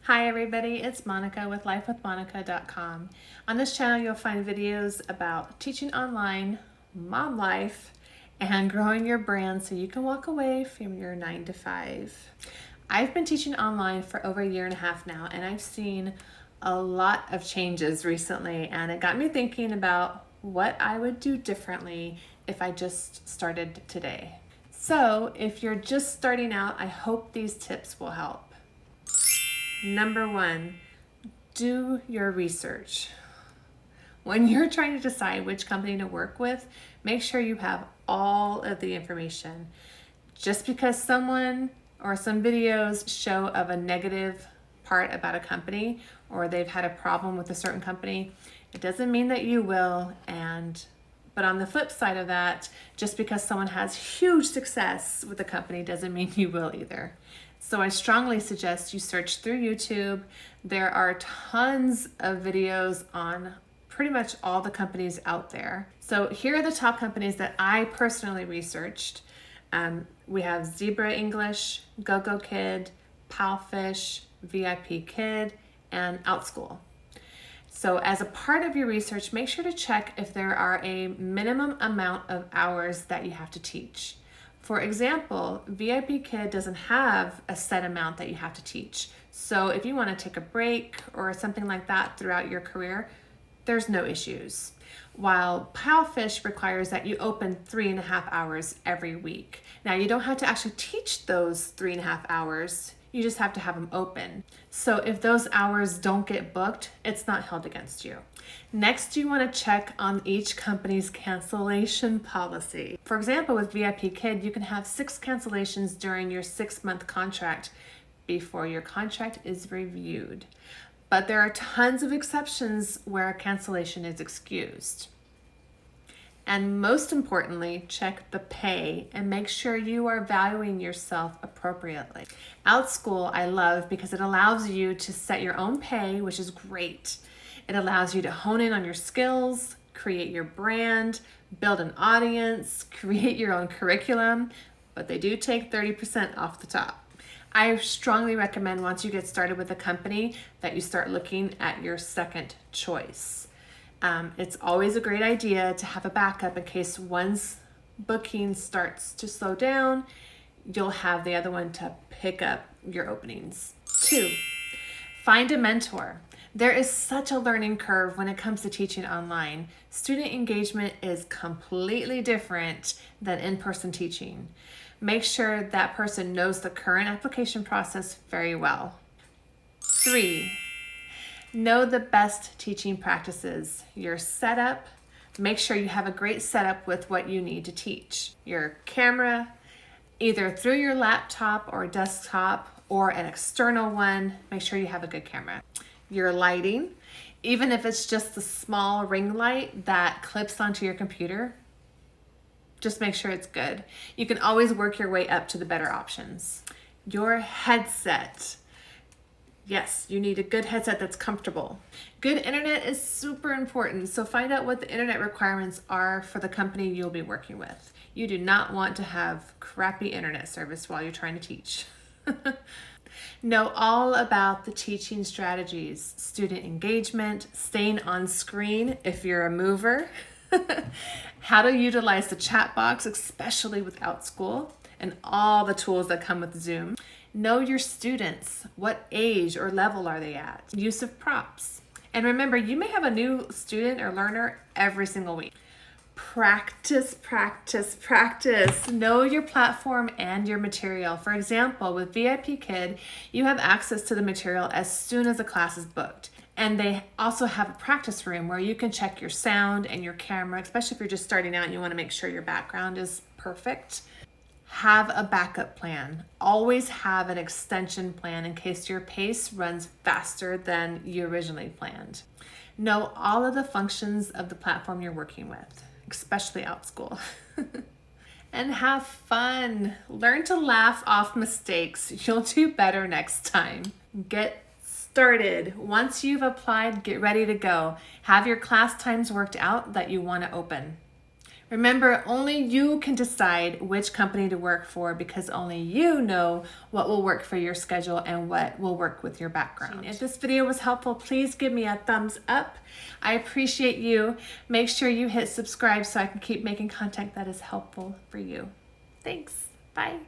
Hi everybody, it's Monica with lifewithmonica.com. On this channel you'll find videos about teaching online, mom life, and growing your brand so you can walk away from your 9 to 5. I've been teaching online for over a year and a half now, and I've seen a lot of changes recently, and it got me thinking about what I would do differently if I just started today. So if you're just starting out, I hope these tips will help. Number 1, do your research. When you're trying to decide which company to work with, make sure you have all of the information. Just because someone or some videos show of a negative part about a company or they've had a problem with a certain company, it doesn't mean that you will. But on the flip side of that, just because someone has huge success with a company doesn't mean you will either. So I strongly suggest you search through YouTube. There are tons of videos on pretty much all the companies out there. So here are the top companies that I personally researched. We have Zebra English, Gogo Kid, PalFish, VIPKid, and Outschool. So as a part of your research, make sure to check if there are a minimum amount of hours that you have to teach. For example, VIPKid doesn't have a set amount that you have to teach. So if you want to take a break or something like that throughout your career, there's no issues. While PalFish requires that you open 3.5 hours every week. Now you don't have to actually teach those 3.5 hours. You just have to have them open. So if those hours don't get booked, it's not held against you. Next, you want to check on each company's cancellation policy. For example, with VIPKid, you can have 6 cancellations during your 6-month contract before your contract is reviewed. But there are tons of exceptions where a cancellation is excused. And most importantly, check the pay and make sure you are valuing yourself appropriately. Outschool I love because it allows you to set your own pay, which is great. It allows you to hone in on your skills, create your brand, build an audience, create your own curriculum, but they do take 30% off the top. I strongly recommend once you get started with a company that you start looking at your second choice. It's always a great idea to have a backup in case one's booking starts to slow down. You'll have the other one to pick up your openings. 2, find a mentor. There is such a learning curve when it comes to teaching online. Student engagement is completely different than in-person teaching. Make sure that person knows the current application process very well. 3, know the best teaching practices. Your setup, make sure you have a great setup with what you need to teach. Your camera, either through your laptop or desktop or an external one, make sure you have a good camera. Your lighting, even if it's just the small ring light that clips onto your computer, just make sure it's good. You can always work your way up to the better options. Your headset. Yes, you need a good headset that's comfortable. Good internet is super important, so find out what the internet requirements are for the company you'll be working with. You do not want to have crappy internet service while you're trying to teach. Know all about the teaching strategies, student engagement, staying on screen if you're a mover, how to utilize the chat box, especially with Outschool, and all the tools that come with Zoom. Know your students. What age or level are they at? Use of props. And remember, you may have a new student or learner every single week. Practice, practice, practice. Know your platform and your material. For example, with VIPKid, you have access to the material as soon as a class is booked. And they also have a practice room where you can check your sound and your camera, especially if you're just starting out and you want to make sure your background is perfect. Have a backup plan. Always have an extension plan in case your pace runs faster than you originally planned. Know all of the functions of the platform you're working with, especially Outschool. And have fun. Learn to laugh off mistakes. You'll do better next time. Get started. Once you've applied, get ready to go. Have your class times worked out that you want to open. Remember, only you can decide which company to work for because only you know what will work for your schedule and what will work with your background. If this video was helpful, please give me a thumbs up. I appreciate you. Make sure you hit subscribe so I can keep making content that is helpful for you. Thanks. Bye.